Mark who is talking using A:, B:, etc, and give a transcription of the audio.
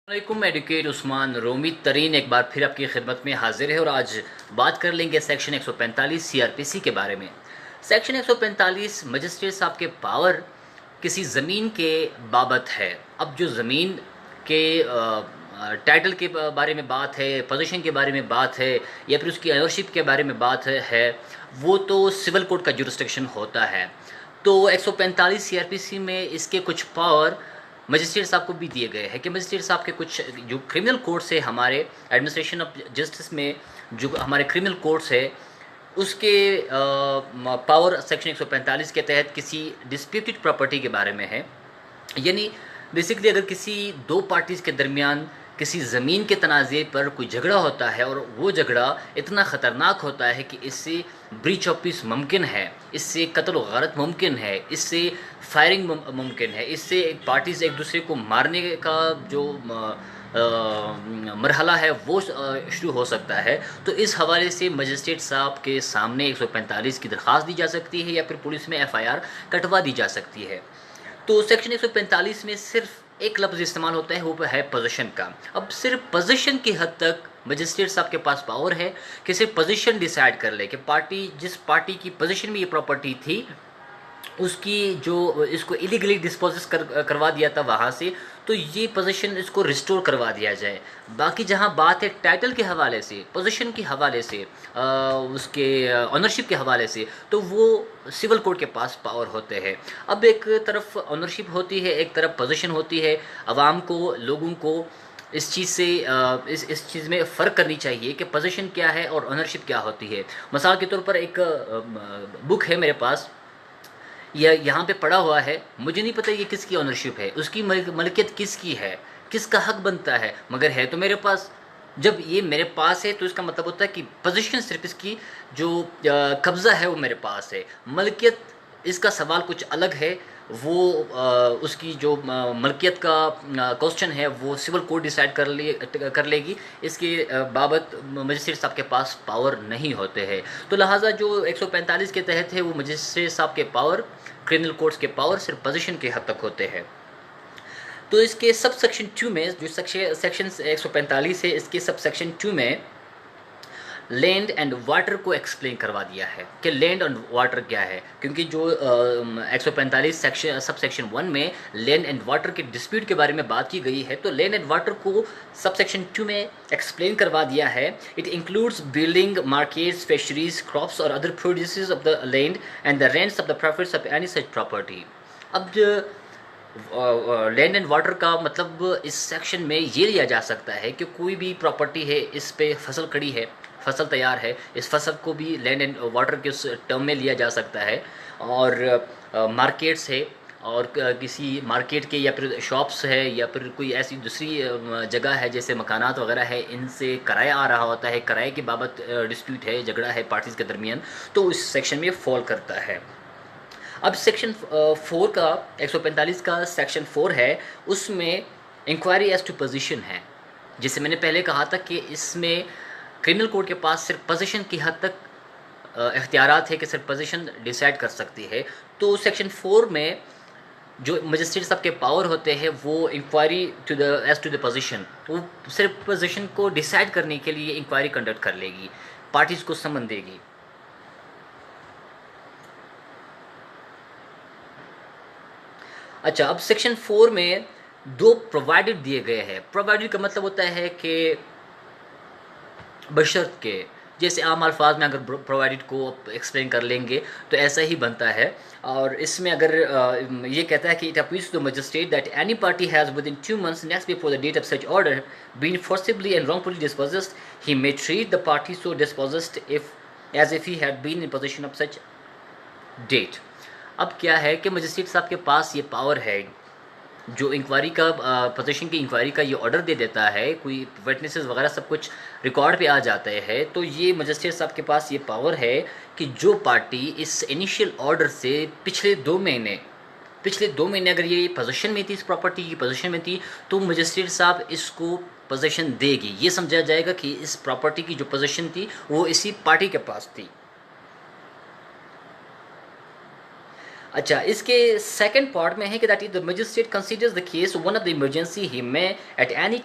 A: علیکم ایڈوکیٹ عثمان رومی ترین ایک بار پھر آپ کی خدمت میں حاضر ہے اور آج بات کر لیں گے سیکشن 145 سی آر پی سی کے بارے میں۔ سیکشن 145 مجسٹریٹ صاحب کے پاور کسی زمین کے بابت ہے۔ اب جو زمین کے ٹائٹل کے بارے میں بات ہے، پوزیشن کے بارے میں بات ہے یا پھر اس کی آنرشپ کے بارے میں بات ہے، وہ تو سول کوڈ کا جورسڈکشن ہوتا ہے۔ تو 145 سی آر پی سی میں اس کے کچھ پاور مجسٹریٹ صاحب کو بھی دیے گئے ہیں کہ مجسٹریٹ صاحب کے کچھ جو کرمنل کورٹس ہے، ہمارے ایڈمنسٹریشن آف جسٹس میں جو ہمارے کرمنل کورٹس ہے، اس کے پاور سیکشن 145 کے تحت کسی ڈسپیوٹڈ پراپرٹی کے بارے میں ہے۔ یعنی بیسکلی اگر کسی دو پارٹیز کے درمیان کسی زمین کے تنازع پر کوئی جھگڑا ہوتا ہے اور وہ جھگڑا اتنا خطرناک ہوتا ہے کہ اس سے بریچ آف پیس ممکن ہے، اس سے قتل و غارت ممکن ہے، اس سے فائرنگ ممکن ہے، اس سے پارٹیز ایک دوسرے کو مارنے کا جو مرحلہ ہے وہ شروع ہو سکتا ہے، تو اس حوالے سے مجسٹریٹ صاحب کے سامنے 145 کی درخواست دی جا سکتی ہے یا پھر پولیس میں ایف آئی آر کٹوا دی جا سکتی ہے۔ تو سیکشن 145 میں صرف ایک لفظ استعمال ہوتا ہے، وہ ہے پوزیشن کا۔ اب صرف پوزیشن کی حد تک مجسٹریٹ صاحب کے پاس پاور ہے کہ صرف پوزیشن ڈیسائیڈ کر لے کہ جس پارٹی کی پوزیشن میں یہ پراپرٹی تھی، اس کی جو اس کو ایلیگلی ڈسپوزس کروا دیا تھا وہاں سے، تو یہ پوزیشن اس کو ریسٹور کروا دیا جائے۔ باقی جہاں بات ہے ٹائٹل کے حوالے سے، پوزیشن کے حوالے سے، اس کے آنرشپ کے حوالے سے، تو وہ سول کوڈ کے پاس پاور ہوتے ہیں۔ اب ایک طرف آنرشپ ہوتی ہے، ایک طرف پوزیشن ہوتی ہے۔ عوام کو، لوگوں کو اس چیز سے اس چیز میں فرق کرنی چاہیے کہ پوزیشن کیا ہے اور آنرشپ کیا ہوتی ہے۔ مثال کے طور پر ایک بک ہے میرے پاس، یہاں پہ پڑا ہوا ہے، مجھے نہیں پتہ یہ کس کی آنرشپ ہے، اس کی ملکیت کس کی ہے، کس کا حق بنتا ہے، مگر ہے تو میرے پاس۔ جب یہ میرے پاس ہے تو اس کا مطلب ہوتا ہے کہ پوزیشن صرف اس کی جو قبضہ ہے وہ میرے پاس ہے، ملکیت اس کا سوال کچھ الگ ہے۔ وہ اس کی جو ملکیت کا کوسچن ہے وہ سول کوڈ ڈیسائیڈ کر لے گی، اس کے بابت مجسٹریٹ صاحب کے پاس پاور نہیں ہوتے ہیں۔ تو لہٰذا جو 145 کے تحت ہے وہ مجسٹریٹ صاحب کے پاور، کرمنل کورٹس کے پاور صرف پوزیشن کے حد تک ہوتے ہیں۔ تو اس کے سب سیکشن 2 میں، جو سیکشن 145 ہے، اس کے سب سیکشن 2 میں لینڈ اینڈ واٹر کو ایکسپلین کروا دیا ہے کہ لینڈ اینڈ واٹر کیا ہے، کیونکہ جو 145 سب سیکشن 1 میں لینڈ اینڈ واٹر کے ڈسپیوٹ کے بارے میں بات کی گئی ہے، تو لینڈ اینڈ واٹر کو سب سیکشن 2 میں ایکسپلین کروا دیا ہے۔ It includes building, markets, fisheries, crops اور other produces of the land and the rents of the profits of any such property. اب لینڈ اینڈ واٹر کا مطلب اس سیکشن میں یہ لیا جا سکتا ہے کہ کوئی بھی پراپرٹی ہے، اس پہ فصل کھڑی ہے، فصل تیار ہے، اس فصل کو بھی لینڈ اینڈ واٹر کے اس ٹرم میں لیا جا سکتا ہے۔ اور مارکیٹس ہے، اور کسی مارکیٹ کے یا پھر شاپس ہے یا پھر کوئی ایسی دوسری جگہ ہے جیسے مکانات وغیرہ ہے، ان سے کرایہ آ رہا ہوتا ہے، کرائے کے بابت ڈسپیوٹ ہے، جھگڑا ہے پارٹیز کے درمیان، تو اس سیکشن میں فال کرتا ہے۔ اب سیکشن 4 کا 145 کا سیکشن 4 ہے، اس میں انکوائری ایز ٹو پوزیشن ہے۔ جیسے میں نے پہلے کہا تھا کہ اس میں کرمنل کوڈ کے پاس صرف پوزیشن کی حد تک اختیارات ہے کہ صرف پوزیشن ڈیسائیڈ کر سکتی ہے، تو سیکشن 4 میں جو مجسٹریٹ صاحب کے پاور ہوتے ہیں وہ enquiry as to the position, وہ صرف پوزیشن کو ڈیسائیڈ کرنے کے لیے انکوائری کنڈکٹ کر لے گی، پارٹیز کو سمن دے گی۔ اچھا، اب سیکشن 4 میں 2 پرووائڈڈ دیے گئے ہیں۔ پرووائڈڈ کا مطلب ہوتا ہے کہ بشرط کے، جیسے عام الفاظ میں اگر پرووائڈڈ کو ایکسپلین کر لیں گے تو ایسا ہی بنتا ہے۔ اور اس میں اگر یہ کہتا ہے کہ it appears to magistrate that any party has within 2 months next before the date of such order been forcibly and wrongfully dispossessed, he may treat the party so dispossessed as if he had been in possession of such date۔ اب کیا ہے کہ magistrate صاحب کے پاس یہ power ہے، جو inquiry کا پوزیشن کی انکوائری کا یہ آرڈر دے دیتا ہے، کوئی وٹنسز وغیرہ سب کچھ ریکارڈ پہ آ جاتا ہے، تو یہ مجسٹریٹ صاحب کے پاس یہ پاور ہے کہ جو پارٹی اس انیشیل آرڈر سے پچھلے 2 مہینے اگر یہ پوزیشن میں تھی، اس پراپرٹی کی پوزیشن میں تھی، تو مجسٹریٹ صاحب اس کو پوزیشن دے گی۔ یہ سمجھا جائے گا کہ اس پراپرٹی کی جو پوزیشن تھی وہ اسی پارٹی کے پاس تھی۔ اچھا، اس کے سیکنڈ پارٹ میں ہے کہ that is the magistrate considers the case one of the emergency, he may at any time